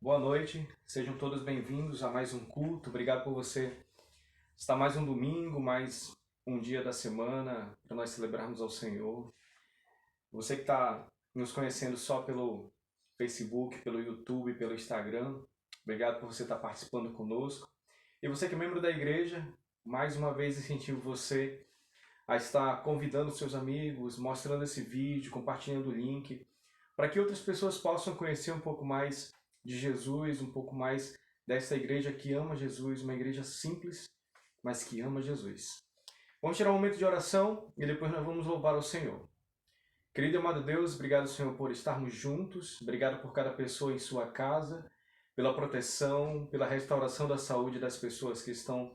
Boa noite, sejam todos bem-vindos a mais um culto. Obrigado por você estar mais um domingo, mais um dia da semana para nós celebrarmos ao Senhor. Você que está nos conhecendo só pelo Facebook, pelo YouTube, pelo Instagram, obrigado por você estar participando conosco. E você que é membro da igreja, mais uma vez incentivo você a estar convidando seus amigos, mostrando esse vídeo, compartilhando o link, para que outras pessoas possam conhecer um pouco mais de Jesus, um pouco mais dessa igreja que ama Jesus, uma igreja simples, mas que ama Jesus. Vamos tirar um momento de oração e depois nós vamos louvar ao Senhor. Querido e amado Deus, obrigado, Senhor, por estarmos juntos, obrigado por cada pessoa em sua casa, pela proteção, pela restauração da saúde das pessoas que estão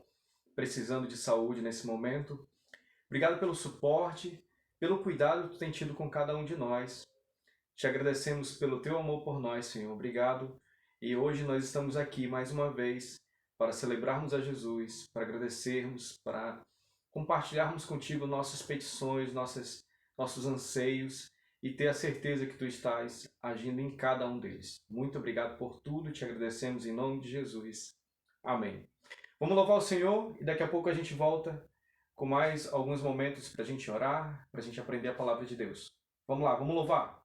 precisando de saúde nesse momento. Obrigado pelo suporte, pelo cuidado que tu tem tido com cada um de nós. Te agradecemos pelo teu amor por nós, Senhor. Obrigado. E hoje nós estamos aqui mais uma vez para celebrarmos a Jesus, para agradecermos, para compartilharmos contigo nossas petições, nossos anseios e ter a certeza que tu estás agindo em cada um deles. Muito obrigado por tudo. Te agradecemos em nome de Jesus. Amém. Vamos louvar o Senhor e daqui a pouco a gente volta com mais alguns momentos para a gente orar, para a gente aprender a palavra de Deus. Vamos lá, vamos louvar!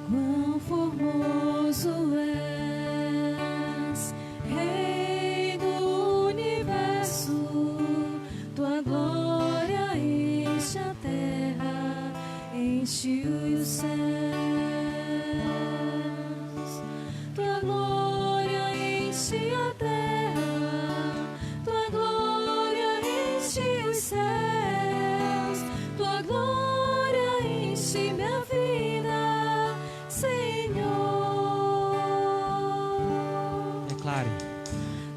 Quão formoso és, Rei do Universo, tua glória enche a terra, enche os céus. Tua glória enche a terra, tua glória enche os céus, tua glória enche minha vida.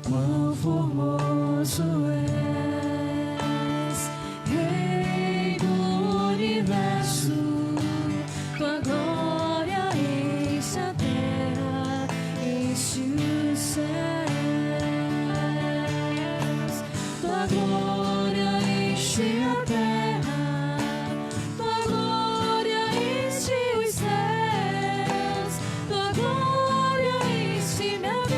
Quão formoso és, Rei do Universo, tua glória enche a terra, enche os céus. Tua glória enche a terra, tua glória enche os céus, tua glória enche minha vida.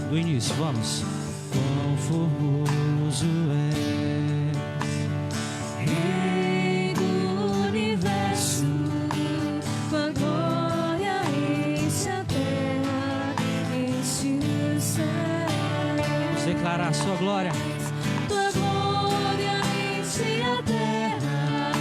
Do início, vamos. Quão formoso és, Rei do Universo, tua glória enche a terra, enche os céus. Vamos declarar a sua glória. Tua glória enche a terra,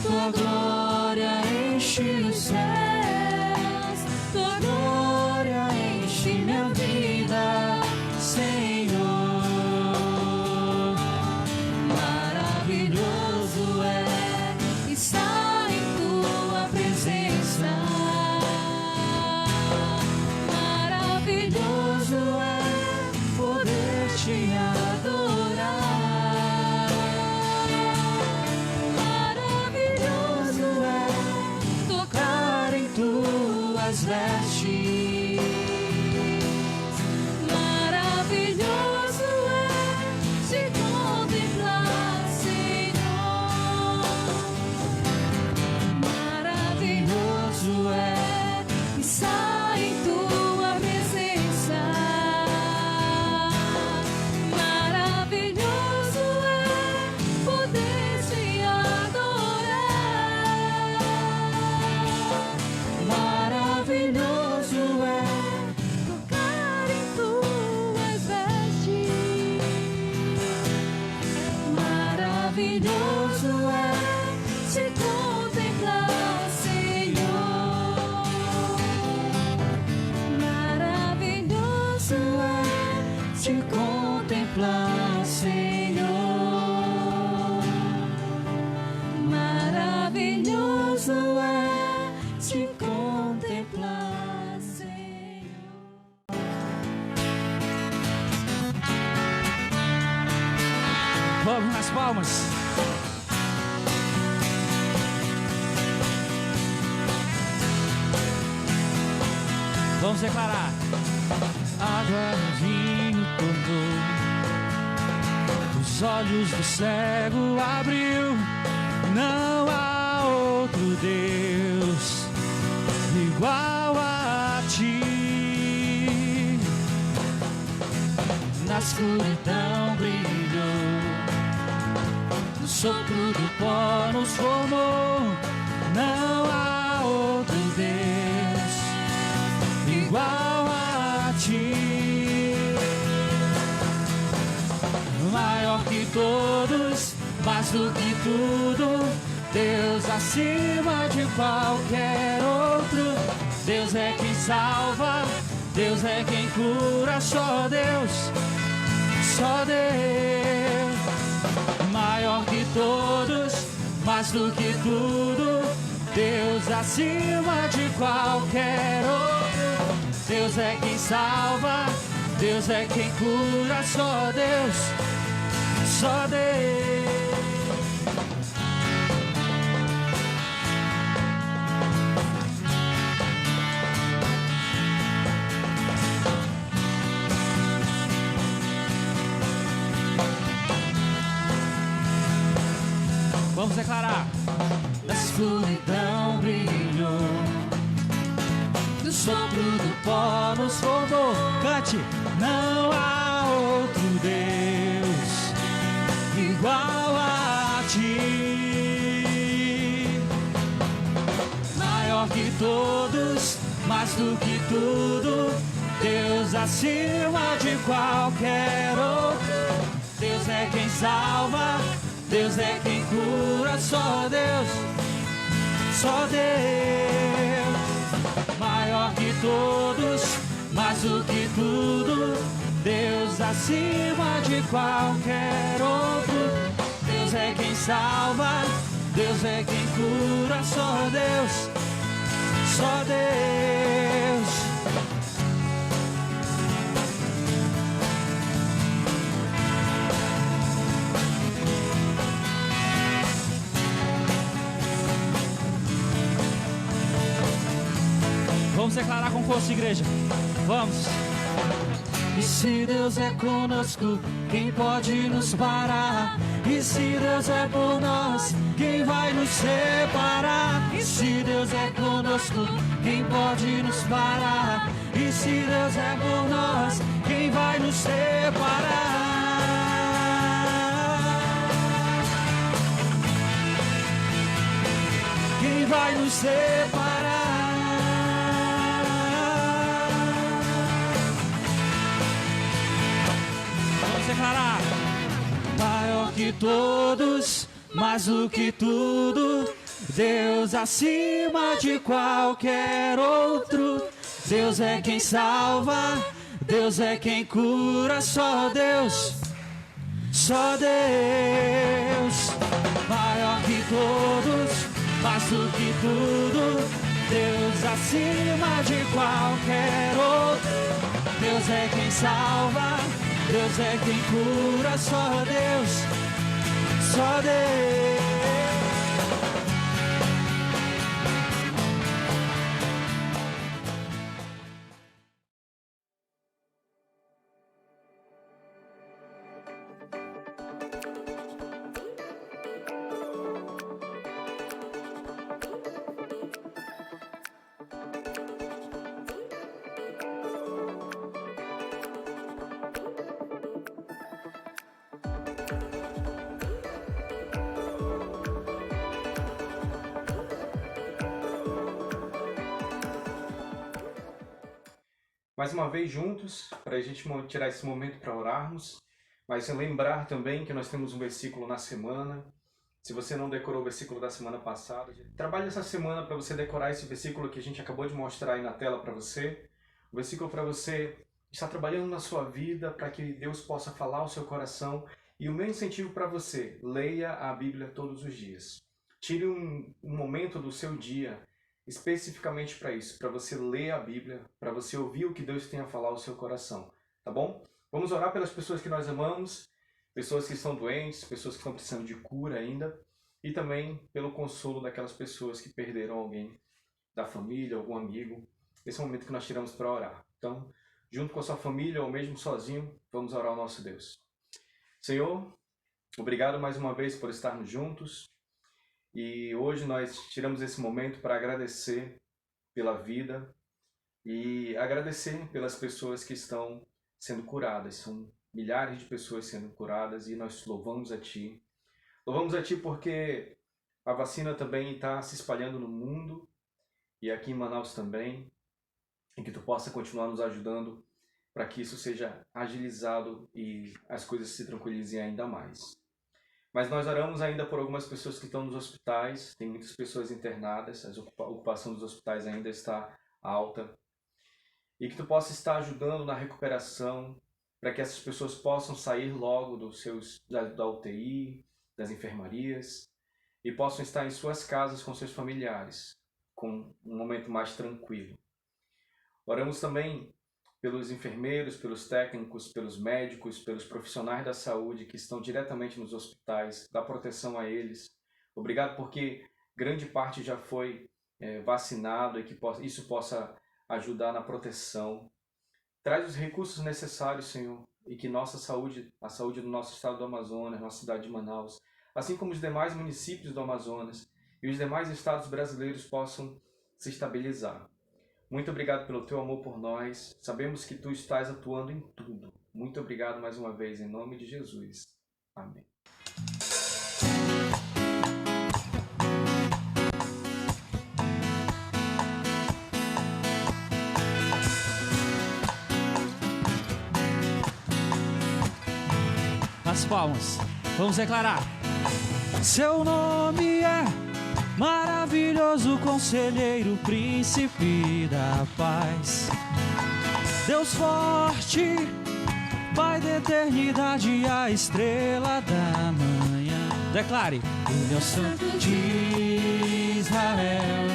tua glória enche os céus, tua glória enche minha vida, Senhor. Maravilhoso é estar em tua presença. Maravilhoso é poder te adorar. Maravilhoso é tocar em tuas vestes. Maravilhoso é te contemplar, Senhor. novo nas palmas. Vamos declarar. Água no vinho tornou, os olhos do cego abriu. Não há outro Deus igual a ti. Na escuridão brilhou, no sopro do pó nos formou. Não há outro Deus igual a ti. Maior que todos, mais do que tudo, Deus acima de qualquer outro. Deus é quem salva, Deus é quem cura, só Deus, só Deus. Maior que todos, mais do que tudo, Deus acima de qualquer outro. Deus é quem salva, Deus é quem cura, só Deus, só Deus. Vamos declarar. Na escuridão brilhou, no sopro do pó nos formou. Cante. Não há outro Deus igual a ti. Maior que todos, mais do que tudo, Deus acima de qualquer outro. Deus é quem salva, Deus é quem cura, só Deus, só Deus. Maior que todos, mais do que tudo, Deus acima de qualquer outro. Deus é quem salva, Deus é quem cura, só Deus, só Deus. Vamos declarar com força, igreja. Vamos. E se Deus é conosco, quem pode nos parar? E se Deus é por nós, quem vai nos separar? E se Deus é conosco, quem pode nos parar? E se Deus é por nós, quem vai nos separar? Quem vai nos separar? Declarar. Maior que todos, mais do que tudo, Deus acima de qualquer outro. Deus é quem salva, Deus é quem cura, só Deus, só Deus. Maior que todos, mais do que tudo, Deus acima de qualquer outro. Deus é quem salva, Deus é quem cura, só Deus, só Deus. Mais uma vez juntos, para a gente tirar esse momento para orarmos, mas lembrar também que nós temos um versículo na semana. Se você não decorou o versículo da semana passada, trabalhe essa semana para você decorar esse versículo que a gente acabou de mostrar aí na tela para você. O versículo para você estar trabalhando na sua vida, para que Deus possa falar ao seu coração. E o meu incentivo para você, leia a Bíblia todos os dias. Tire um momento do seu dia especificamente para isso, para você ler a Bíblia, para você ouvir o que Deus tem a falar ao seu coração, tá bom? Vamos orar pelas pessoas que nós amamos, pessoas que estão doentes, pessoas que estão precisando de cura ainda, e também pelo consolo daquelas pessoas que perderam alguém da família, algum amigo. Esse é o momento que nós tiramos para orar. Então, junto com a sua família ou mesmo sozinho, vamos orar ao nosso Deus. Senhor, obrigado mais uma vez por estarmos juntos. E hoje nós tiramos esse momento para agradecer pela vida e agradecer pelas pessoas que estão sendo curadas. São milhares de pessoas sendo curadas e nós louvamos a Ti. Louvamos a Ti porque a vacina também está se espalhando no mundo e aqui em Manaus também, e que Tu possa continuar nos ajudando para que isso seja agilizado e as coisas se tranquilizem ainda mais. Mas nós oramos ainda por algumas pessoas que estão nos hospitais, tem muitas pessoas internadas, a ocupação dos hospitais ainda está alta, e que Tu possa estar ajudando na recuperação, para que essas pessoas possam sair logo da UTI, das enfermarias, e possam estar em suas casas com seus familiares, com um momento mais tranquilo. Oramos também pelos enfermeiros, pelos técnicos, pelos médicos, pelos profissionais da saúde que estão diretamente nos hospitais, dá proteção a eles. Obrigado porque grande parte já foi vacinado e que isso possa ajudar na proteção. Traz os recursos necessários, Senhor, e que nossa saúde, a saúde do nosso estado do Amazonas, nossa cidade de Manaus, assim como os demais municípios do Amazonas e os demais estados brasileiros possam se estabilizar. Muito obrigado pelo Teu amor por nós. Sabemos que Tu estás atuando em tudo. Muito obrigado mais uma vez, em nome de Jesus. Amém. As palmas. Vamos declarar. Seu nome é maravilhoso, conselheiro, príncipe da paz. Deus forte, Pai da eternidade, a estrela da manhã. Declare. Ele é o Santo de Israel,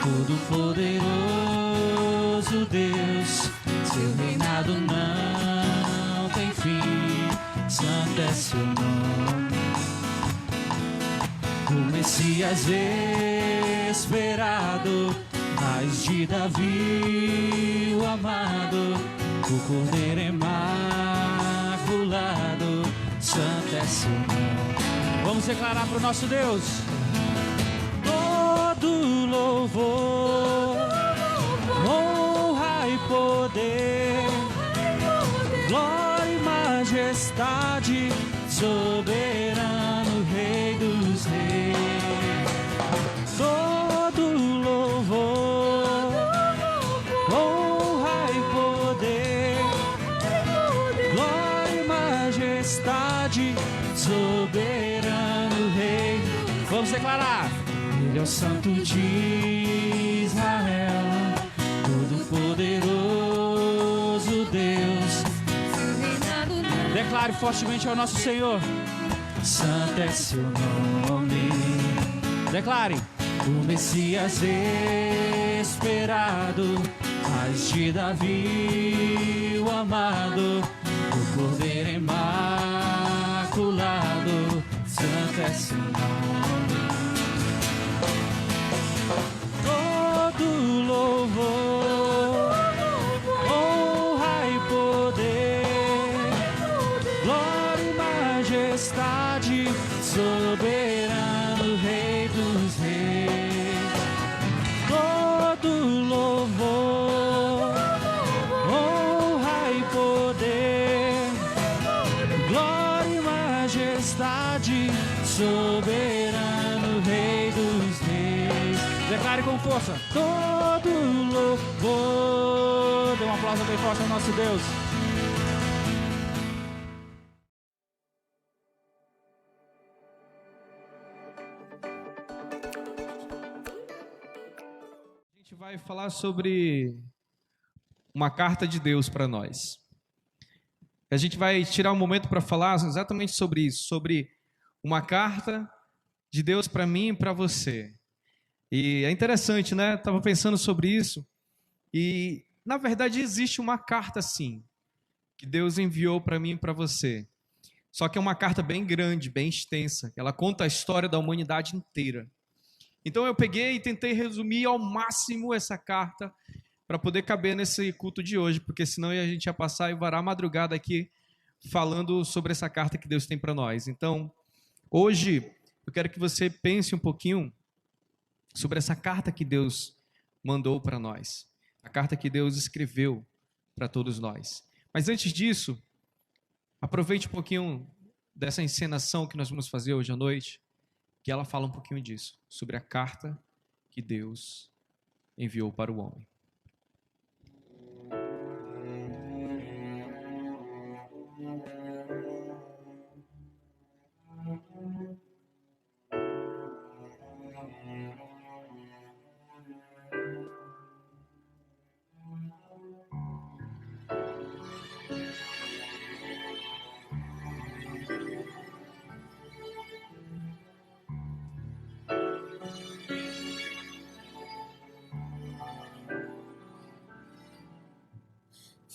todo-poderoso Deus. Seu reinado não tem fim, santo é seu nome. O Messias esperado, raiz de Davi, o amado, o Cordeiro imaculado, santo é seu nome. Vamos declarar para o nosso Deus. Todo louvor, honra e poder, glória e majestade, soberano Rei dos Reis. Todo louvor, honra e poder, glória e majestade, soberano Rei. Vamos declarar. Ele é o Santo de Israel, todo-poderoso Deus. Declare fortemente ao nosso Senhor. Santo é seu nome. Declare. O Messias esperado, raiz de Davi, o amado, o Cordeiro imaculado, santo é seu nome. Todo louvor, honra e poder, glória e majestade, soberano Rei dos Reis. Todo louvor, honra e poder, glória e majestade, soberano Rei dos Reis. Declare com força. Todo louvor. Dê um aplauso bem forte ao nosso Deus. A gente vai falar sobre uma carta de Deus para nós. A gente vai tirar um momento para falar exatamente sobre isso, sobre uma carta de Deus para mim e para você. E é interessante, né? Estava pensando sobre isso e, na verdade, existe uma carta, sim, que Deus enviou para mim e para você. Só que é uma carta bem grande, bem extensa. Ela conta a história da humanidade inteira. Então eu peguei e tentei resumir ao máximo essa carta para poder caber nesse culto de hoje, porque senão a gente ia passar e varar a madrugada aqui falando sobre essa carta que Deus tem para nós. Então, hoje eu quero que você pense um pouquinho sobre essa carta que Deus mandou para nós, a carta que Deus escreveu para todos nós. Mas antes disso, aproveite um pouquinho dessa encenação que nós vamos fazer hoje à noite, que ela fala um pouquinho disso, sobre a carta que Deus enviou para o homem.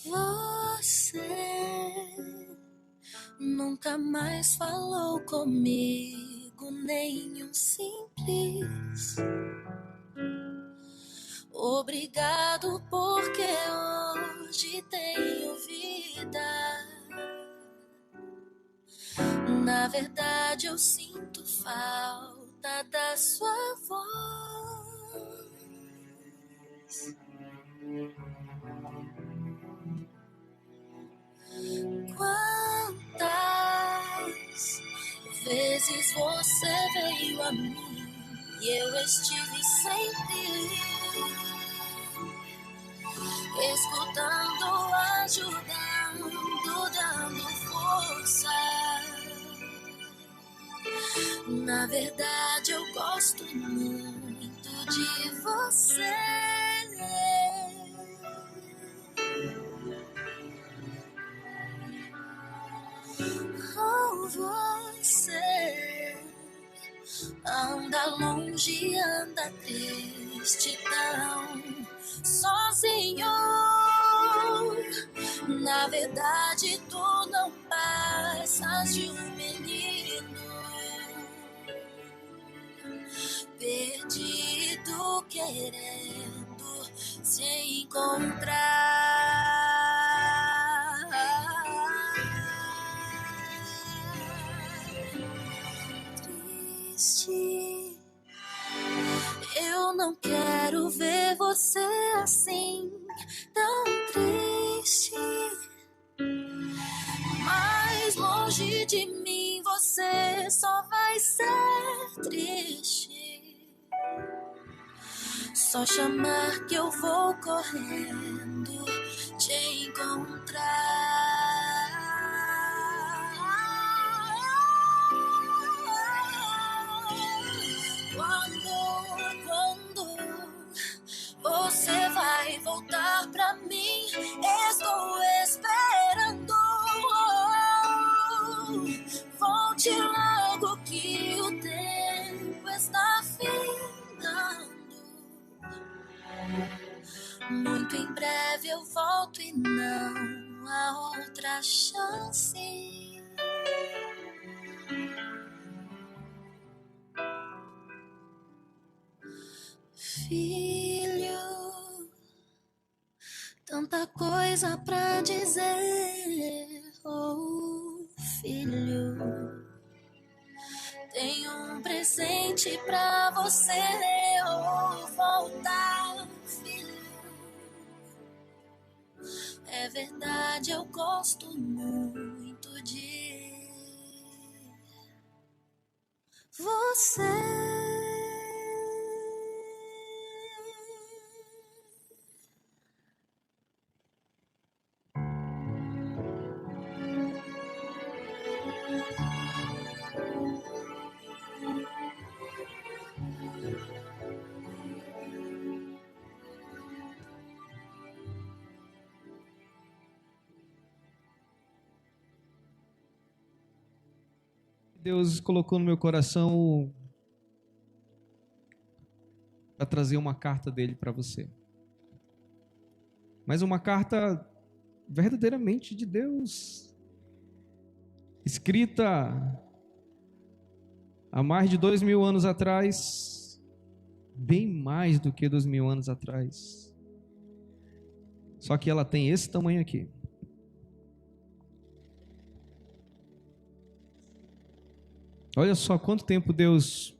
Você nunca mais falou comigo, nenhum simples obrigado, porque hoje tenho vida. Na verdade eu sinto falta da sua voz. Quantas vezes você veio a mim e eu estive sempre escutando, ajudando, dando força. Na verdade eu gosto muito de você. Oh, você anda longe, anda triste, tão sozinho. Na verdade tu não passas de um menino perdido, querendo se encontrar. Triste, eu não quero ver você assim, tão triste. Mais longe de mim você só vai ser triste. Só chamar que eu vou correndo te encontrar. Quando você vai voltar pra mim, estou esperando. Volte logo que o tempo está findando. Muito em breve eu volto e não há outra chance. Filho, tanta coisa pra dizer. Oh, filho, tenho um presente pra você. Oh, volta, filho. É verdade, eu gosto muito de você. Deus colocou no meu coração para trazer uma carta dele para você. Mas uma carta verdadeiramente de Deus. escrita há mais de 2000 anos atrás, bem mais do que 2000 anos atrás. Só que ela tem esse tamanho aqui. Olha só quanto tempo Deus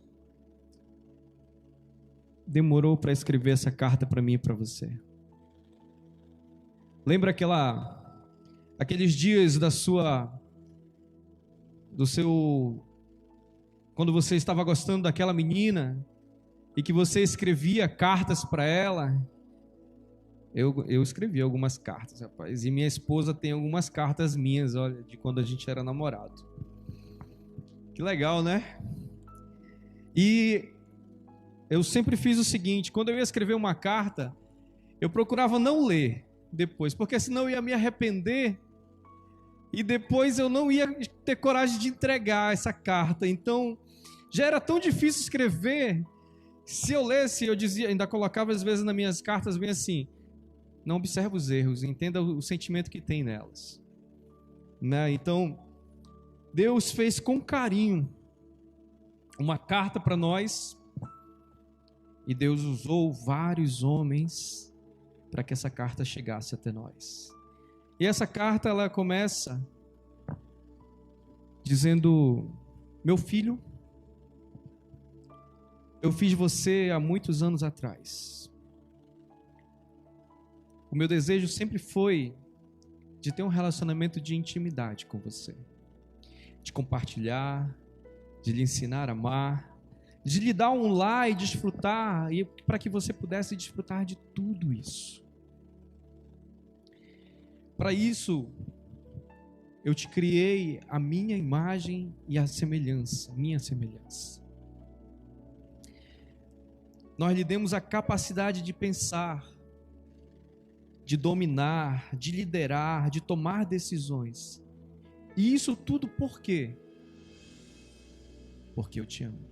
demorou para escrever essa carta para mim e para você. Lembra aqueles dias quando você estava gostando daquela menina e que você escrevia cartas para ela? Eu escrevi algumas cartas, rapaz, e minha esposa tem algumas cartas minhas, olha, de quando a gente era namorado. Que legal, né? E eu sempre fiz o seguinte: quando eu ia escrever uma carta, eu procurava não ler depois, porque senão eu ia me arrepender e depois eu não ia ter coragem de entregar essa carta. Então, já era tão difícil escrever. Se eu lesse, eu dizia, ainda colocava às vezes nas minhas cartas bem assim: não observe os erros, entenda o sentimento que tem nelas, né? Então, Deus fez com carinho uma carta para nós, e Deus usou vários homens para que essa carta chegasse até nós. E essa carta, ela começa dizendo: meu filho, eu fiz você há muitos anos atrás. O meu desejo sempre foi de ter um relacionamento de intimidade com você, de compartilhar, de lhe ensinar a amar, de lhe dar um lar e desfrutar, e para que você pudesse desfrutar de tudo isso. Para isso, eu te criei a minha imagem e a semelhança, minha semelhança. Nós lhe demos a capacidade de pensar, de dominar, de liderar, de tomar decisões. E isso tudo por quê? Porque eu te amo.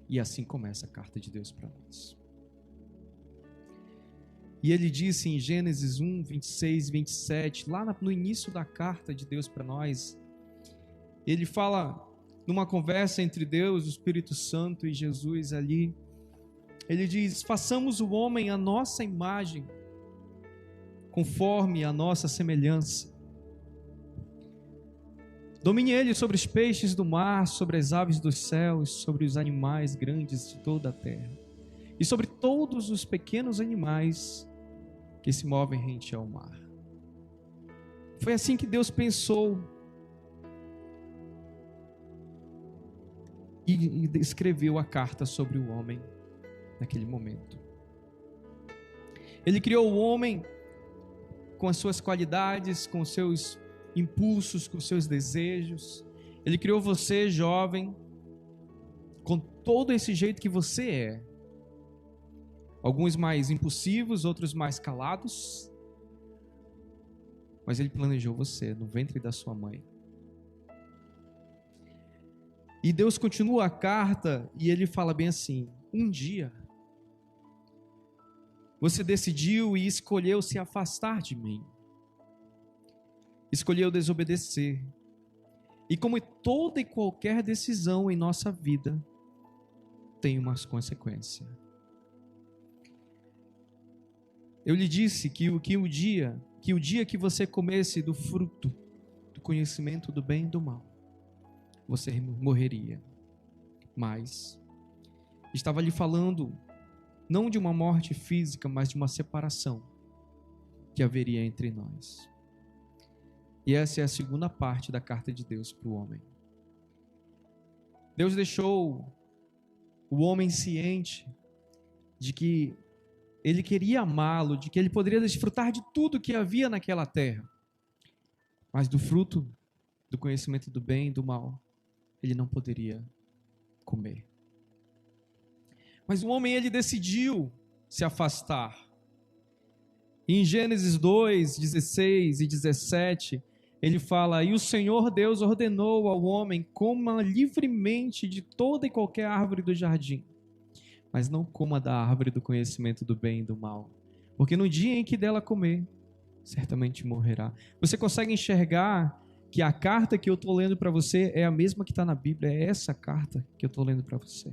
E assim começa a carta de Deus para nós. E ele disse em Gênesis 1, 26, 27, lá no início da carta de Deus para nós, ele fala numa conversa entre Deus, o Espírito Santo e Jesus ali, ele diz: façamos o homem à nossa imagem, conforme a nossa semelhança. Domine ele sobre os peixes do mar, sobre as aves dos céus, sobre os animais grandes de toda a terra, e sobre todos os pequenos animais que se movem rente ao mar. Foi assim que Deus pensou e escreveu a carta sobre o homem naquele momento. Ele criou o homem com as suas qualidades, com os seus impulsos, com os seus desejos. Ele criou você, jovem, com todo esse jeito que você é. Alguns mais impulsivos, outros mais calados. Mas ele planejou você no ventre da sua mãe. E Deus continua a carta e ele fala bem assim: um dia você decidiu e escolheu se afastar de mim. Escolheu desobedecer. E como toda e qualquer decisão em nossa vida, tem uma consequência. Eu lhe disse que o dia que você comesse do fruto do conhecimento do bem e do mal, você morreria. Mas estava lhe falando não de uma morte física, mas de uma separação que haveria entre nós. E essa é a segunda parte da carta de Deus para o homem. Deus deixou o homem ciente de que ele queria amá-lo, de que ele poderia desfrutar de tudo que havia naquela terra, mas do fruto do conhecimento do bem e do mal, ele não poderia comer. Mas o homem, ele decidiu se afastar. Em Gênesis 2, 16 e 17, ele fala: e o Senhor Deus ordenou ao homem: coma livremente de toda e qualquer árvore do jardim, mas não coma da árvore do conhecimento do bem e do mal, porque no dia em que dela comer, certamente morrerá. Você consegue enxergar que a carta que eu estou lendo para você é a mesma que está na Bíblia? É essa carta que eu estou lendo para você.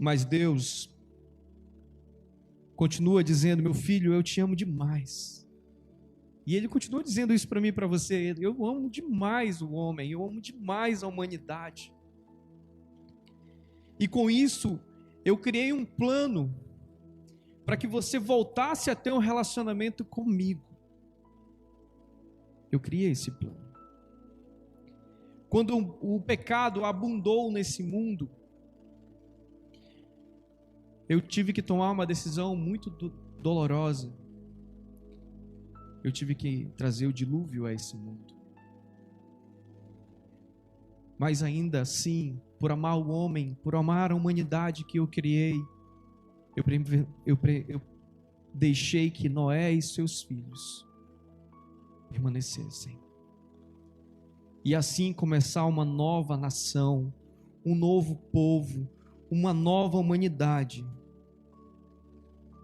Mas Deus continua dizendo: meu filho, eu te amo demais. E Ele continua dizendo isso para mim e para você. Eu amo demais o homem, eu amo demais a humanidade. E com isso, eu criei um plano para que você voltasse a ter um relacionamento comigo. Eu criei esse plano. Quando o pecado abundou nesse mundo, eu tive que tomar uma decisão muito dolorosa. Eu tive que trazer o dilúvio a esse mundo. Mas ainda assim, por amar o homem, por amar a humanidade que eu criei, eu deixei que Noé e seus filhos permanecessem. E assim começar uma nova nação, um novo povo, uma nova humanidade.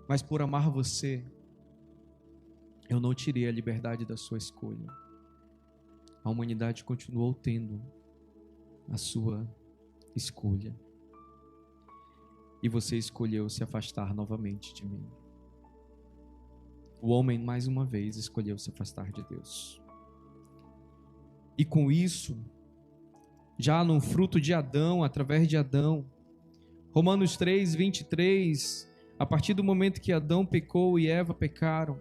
Mas por amar você, eu não tirei a liberdade da sua escolha. A humanidade continuou tendo a sua escolha. E você escolheu se afastar novamente de mim. O homem, mais uma vez, escolheu se afastar de Deus. E com isso, já no fruto de Adão, através de Adão, Romanos 3, 23, a partir do momento que Adão pecou e Eva pecaram,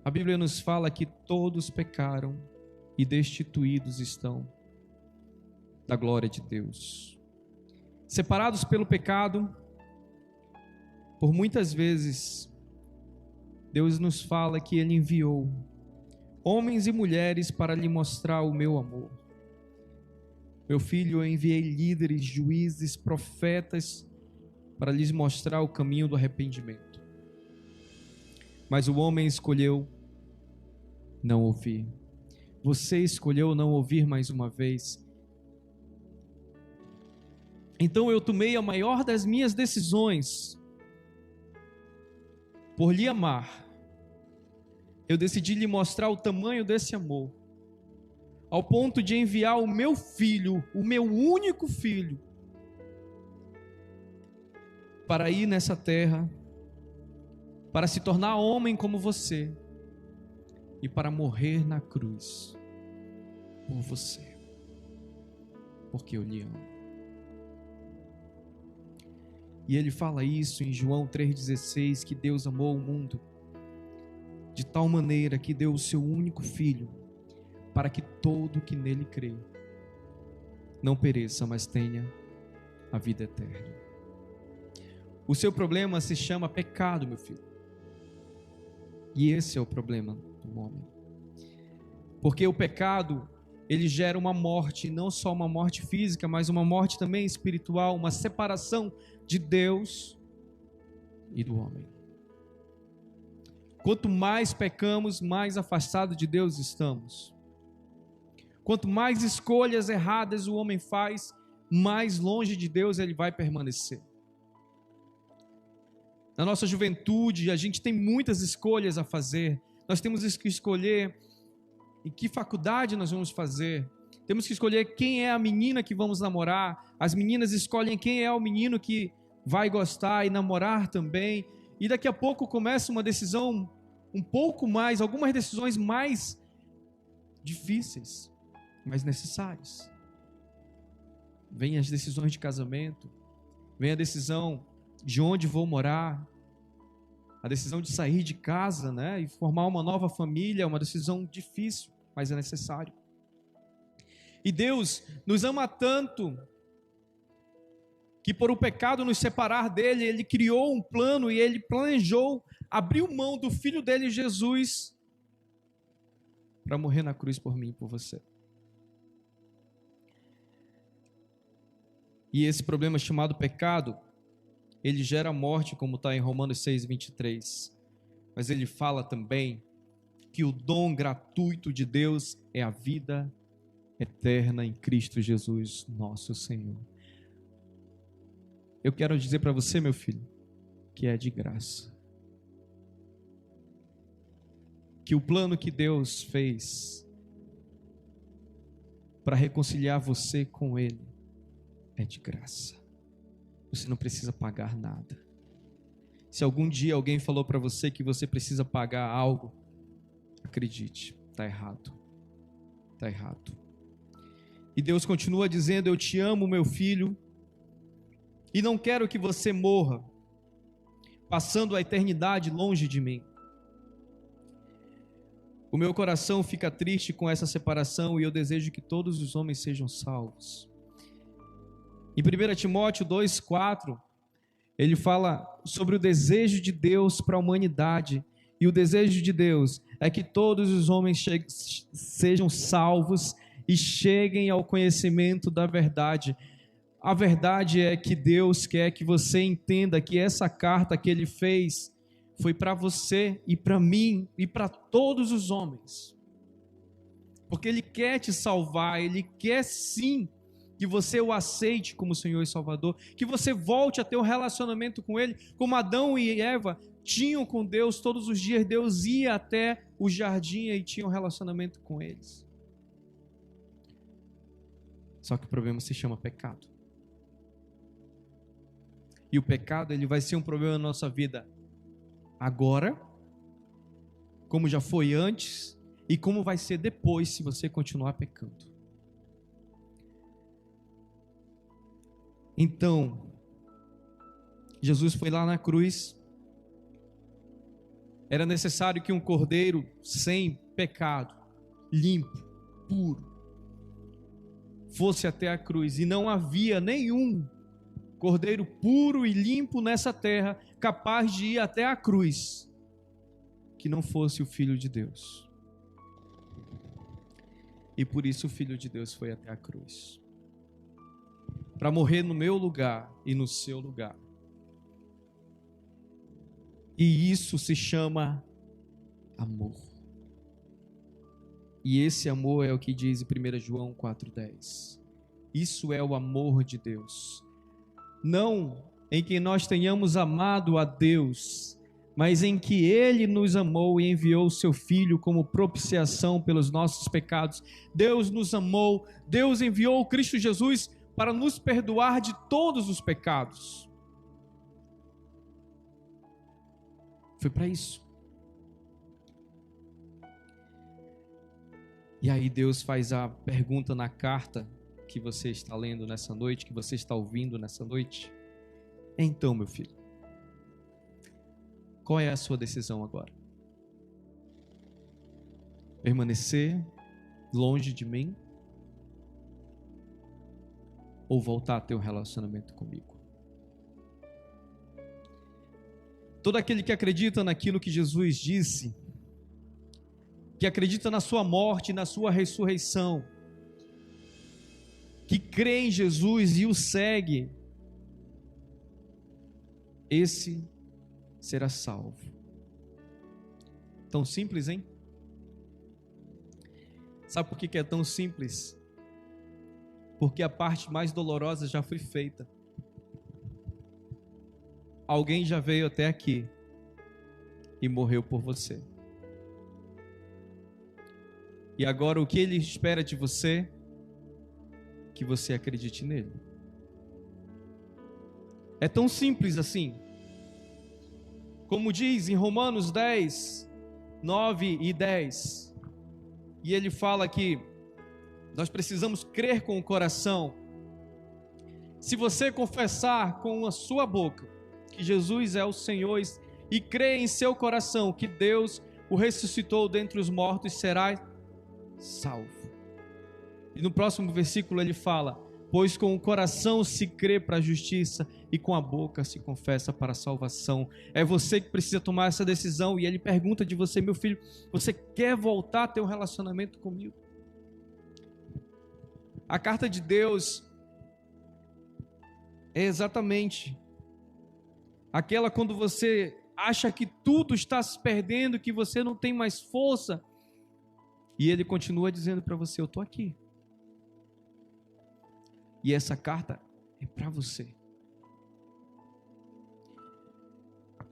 a Bíblia nos fala que todos pecaram e destituídos estão da glória de Deus. Separados pelo pecado, por muitas vezes, Deus nos fala que Ele enviou homens e mulheres para lhe mostrar o meu amor. Meu filho, eu enviei líderes, juízes, profetas para lhes mostrar o caminho do arrependimento. Mas o homem escolheu não ouvir. Você escolheu não ouvir mais uma vez. Então eu tomei a maior das minhas decisões por lhe amar. Eu decidi lhe mostrar o tamanho desse amor, ao ponto de enviar o meu filho, o meu único filho, para ir nessa terra, para se tornar homem como você e para morrer na cruz por você, porque eu lhe amo. E ele fala isso em João 3,16, que Deus amou o mundo de tal maneira que deu o seu único filho, para que todo que nele crê não pereça, mas tenha a vida eterna. O seu problema se chama pecado, meu filho. E esse é o problema do homem. Porque o pecado, ele gera uma morte, não só uma morte física, mas uma morte também espiritual, uma separação de Deus e do homem. Quanto mais pecamos, mais afastados de Deus estamos. Quanto mais escolhas erradas o homem faz, mais longe de Deus ele vai permanecer. Na nossa juventude, a gente tem muitas escolhas a fazer. Nós temos que escolher em que faculdade nós vamos fazer. Temos que escolher quem é a menina que vamos namorar. As meninas escolhem quem é o menino que vai gostar e namorar também. E daqui a pouco começa uma decisão um pouco mais, algumas decisões mais difíceis, mas necessárias. Vem as decisões de casamento, vem a decisão de onde vou morar, a decisão de sair de casa, né, e formar uma nova família, é uma decisão difícil, mas é necessário. E Deus nos ama tanto que por o pecado nos separar dele, ele criou um plano e ele planejou, abriu mão do filho dele, Jesus, para morrer na cruz por mim e por você. E esse problema chamado pecado, ele gera morte, como está em Romanos 6, 23. Mas ele fala também que o dom gratuito de Deus é a vida eterna em Cristo Jesus, nosso Senhor. Eu quero dizer para você, meu filho, que é de graça. que o plano que Deus fez para reconciliar você com Ele é de graça. Você não precisa pagar nada. Se algum dia alguém falou para você que você precisa pagar algo, acredite, está errado. Está errado. E Deus continua dizendo: eu te amo, meu filho, e não quero que você morra, passando a eternidade longe de mim. O meu coração fica triste com essa separação e eu desejo que todos os homens sejam salvos. Em 1 Timóteo 2,4, ele fala sobre o desejo de Deus para a humanidade. E o desejo de Deus é que todos os homens sejam salvos e cheguem ao conhecimento da verdade. A verdade é que Deus quer que você entenda que essa carta que Ele fez foi para você e para mim e para todos os homens. Porque Ele quer te salvar, Ele quer sim que você o aceite como Senhor e Salvador, que você volte a ter um relacionamento com Ele, como Adão e Eva tinham com Deus todos os dias. Deus ia até o jardim e tinha um relacionamento com eles. Só que o problema se chama pecado. E o pecado, ele vai ser um problema na nossa vida agora, como já foi antes, e como vai ser depois se você continuar pecando. Então, Jesus foi lá na cruz. Era necessário que um cordeiro sem pecado, limpo, puro, fosse até a cruz. E não havia nenhum cordeiro puro e limpo nessa terra capaz de ir até a cruz que não fosse o Filho de Deus. E por isso o Filho de Deus foi até a cruz, para morrer no meu lugar e no seu lugar. E isso se chama amor. E esse amor é o que diz em 1 João 4,10. Isso é o amor de Deus. Não em que nós tenhamos amado a Deus, mas em que Ele nos amou e enviou o seu Filho como propiciação pelos nossos pecados. Deus nos amou, Deus enviou o Cristo Jesus para nos perdoar de todos os pecados. Foi para isso. E aí Deus faz a pergunta na carta que você está lendo nessa noite, que você está ouvindo nessa noite. Então, meu filho, qual é a sua decisão agora? Permanecer longe de mim? Ou voltar a ter um relacionamento comigo? Todo aquele que acredita naquilo que Jesus disse, que acredita na sua morte e na sua ressurreição, que crê em Jesus e o segue, esse será salvo. Tão simples, hein? Sabe por que é tão simples? Porque a parte mais dolorosa já foi feita. Alguém já veio até aqui e morreu por você. E agora o que Ele espera de você? Que você acredite nele. É tão simples assim. Como diz em Romanos 10, 9 e 10. E ele fala que nós precisamos crer com o coração. Se você confessar com a sua boca que Jesus é o Senhor e crer em seu coração que Deus o ressuscitou dentre os mortos, será salvo. E no próximo versículo ele fala: pois com o coração se crê para a justiça e com a boca se confessa para a salvação. É você que precisa tomar essa decisão. E ele pergunta de você: meu filho, você quer voltar a ter um relacionamento comigo? A carta de Deus é exatamente aquela quando você acha que tudo está se perdendo, que você não tem mais força, e ele continua dizendo para você: eu estou aqui. E essa carta é para você.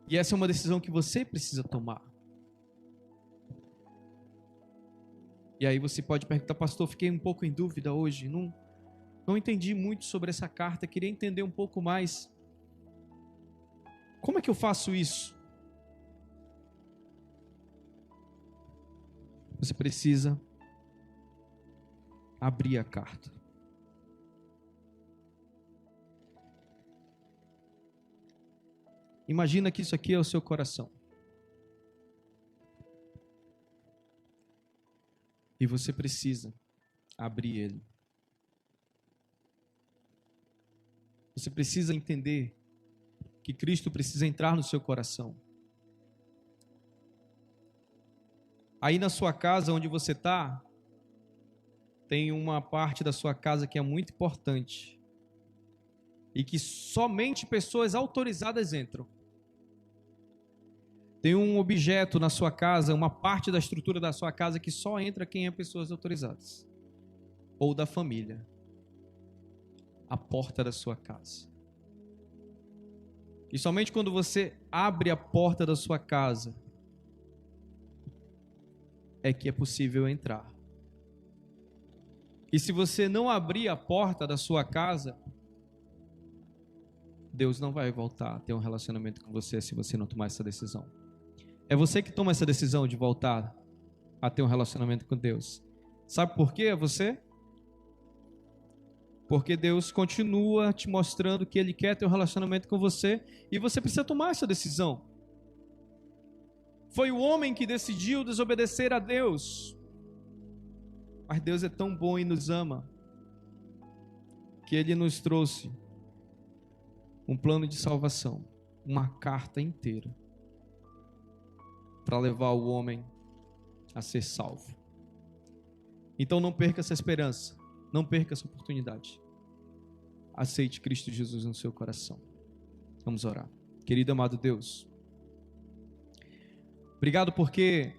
E essa é uma decisão que você precisa tomar. E aí você pode perguntar, pastor, fiquei um pouco em dúvida hoje, não entendi muito sobre essa carta, queria entender um pouco mais. Como é que eu faço isso? Você precisa abrir a carta. Imagina que isso aqui é o seu coração. E você precisa abrir ele. Você precisa entender que Cristo precisa entrar no seu coração. Aí na sua casa, onde você está, tem uma parte da sua casa que é muito importante e que somente pessoas autorizadas entram. Tem um objeto na sua casa, uma parte da estrutura da sua casa que só entra quem é pessoas autorizadas ou da família. A porta da sua casa. E somente quando você abre a porta da sua casa é que é possível entrar. E se você não abrir a porta da sua casa, Deus não vai voltar a ter um relacionamento com você se você não tomar essa decisão. É você que toma essa decisão de voltar a ter um relacionamento com Deus. Sabe por quê? É você? Porque Deus continua te mostrando que Ele quer ter um relacionamento com você e você precisa tomar essa decisão. Foi o homem que decidiu desobedecer a Deus. Mas Deus é tão bom e nos ama que Ele nos trouxe um plano de salvação, uma carta inteira para levar o homem a ser salvo. Então não perca essa esperança, não perca essa oportunidade. Aceite Cristo Jesus no seu coração. Vamos orar. Querido amado Deus, obrigado porque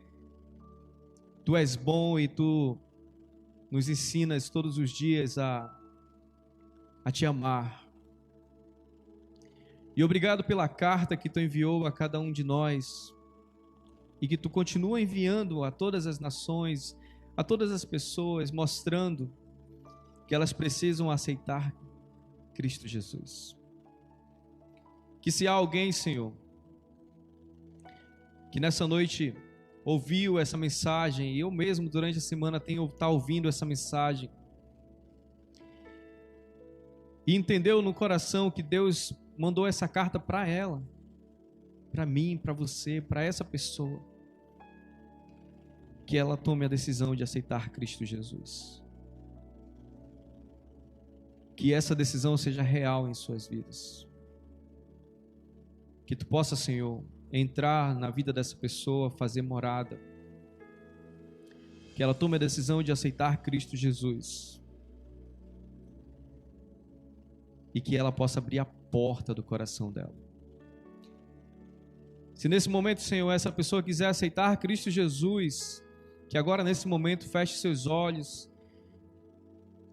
Tu és bom e Tu nos ensinas todos os dias a Te amar. E obrigado pela carta que Tu enviou a cada um de nós e que Tu continua enviando a todas as nações, a todas as pessoas, mostrando que elas precisam aceitar Cristo Jesus. Que se há alguém, Senhor, que nessa noite ouviu essa mensagem, e eu mesmo durante a semana tenho estado ouvindo essa mensagem, e entendeu no coração que Deus mandou essa carta para ela, para mim, para você, para essa pessoa, que ela tome a decisão de aceitar Cristo Jesus. Que essa decisão seja real em suas vidas. Que Tu possa, Senhor, entrar na vida dessa pessoa, fazer morada. Que ela tome a decisão de aceitar Cristo Jesus. E que ela possa abrir a porta do coração dela. Se nesse momento, Senhor, essa pessoa quiser aceitar Cristo Jesus, que agora nesse momento feche seus olhos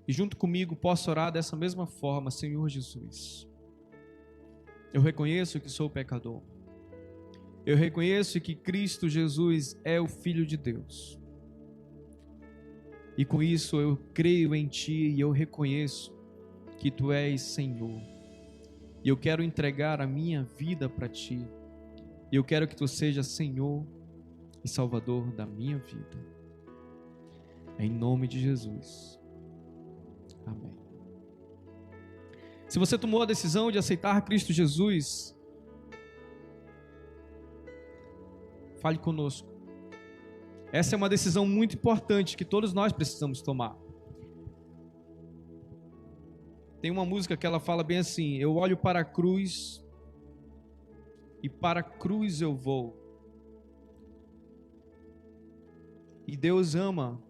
e junto comigo possa orar dessa mesma forma. Senhor Jesus, eu reconheço que sou pecador. Eu reconheço que Cristo Jesus é o Filho de Deus. E com isso eu creio em Ti e eu reconheço que Tu és Senhor. E eu quero entregar a minha vida para Ti. E eu quero que Tu seja Senhor e Salvador da minha vida. Em nome de Jesus. Amém. Se você tomou a decisão de aceitar Cristo Jesus, fale conosco. Essa é uma decisão muito importante que todos nós precisamos tomar. Tem uma música que ela fala bem assim: eu olho para a cruz e para a cruz eu vou. E Deus ama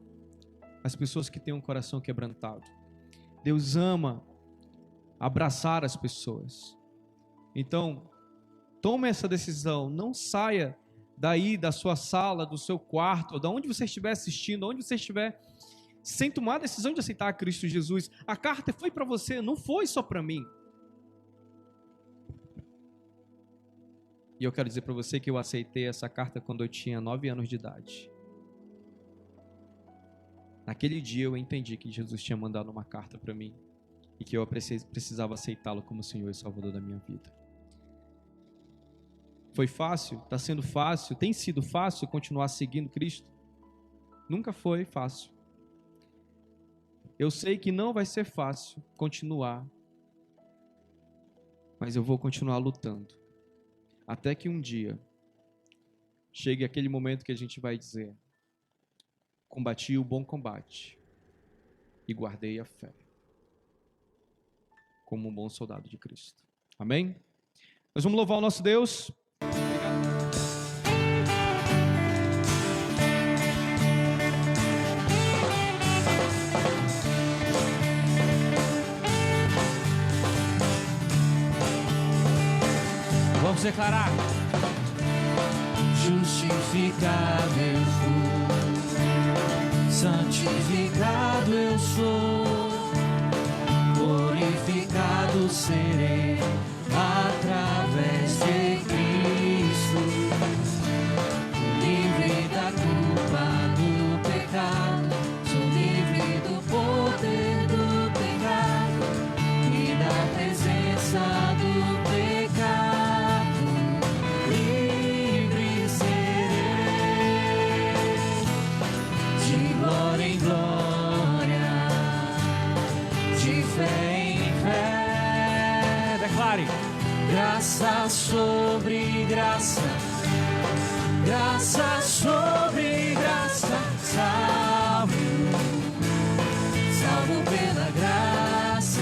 as pessoas que têm um coração quebrantado. Deus ama abraçar as pessoas. Então, tome essa decisão. Não saia daí da sua sala, do seu quarto, ou de onde você estiver assistindo, onde você estiver, sem tomar a decisão de aceitar Cristo Jesus. A carta foi para você, não foi só para mim. E eu quero dizer para você que eu aceitei essa carta quando eu tinha 9 anos de idade. naquele dia eu entendi que Jesus tinha mandado uma carta para mim e que eu precisava aceitá-lo como Senhor e Salvador da minha vida. Foi fácil? Está sendo fácil? Tem sido fácil continuar seguindo Cristo? Nunca foi fácil. Eu sei que não vai ser fácil continuar, mas eu vou continuar lutando. Até que um dia chegue aquele momento que a gente vai dizer: combati o bom combate e guardei a fé, como um bom soldado de Cristo. Amém? Nós vamos louvar o nosso Deus. Vamos declarar: justificado eu fui, santificado eu sou, glorificado serei através de Cristo, livre da culpa do pecado, sou livre do poder do pecado e da presença do pecado. Livre serei, de glória em glória, de fé em fé. Declare: graça sobre graça, graça sobre graça, salvo, salvo pela graça,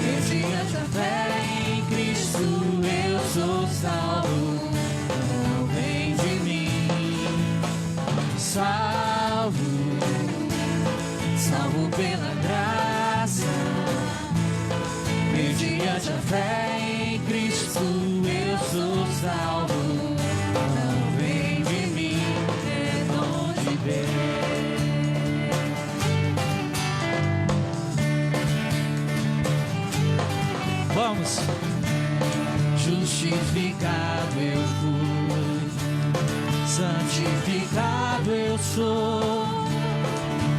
mediante a fé em Cristo eu sou salvo, não vem de mim, salvo, salvo pela graça, mediante a fé em Cristo eu sou salvo, não vem de mim, é dom de Deus. Vamos! Justificado eu fui, santificado eu sou,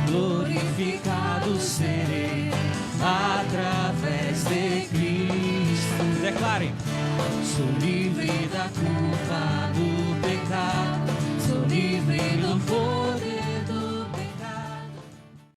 glorificado serei através de Cristo. Declarem: sou livre da culpa do pecado, sou livre do poder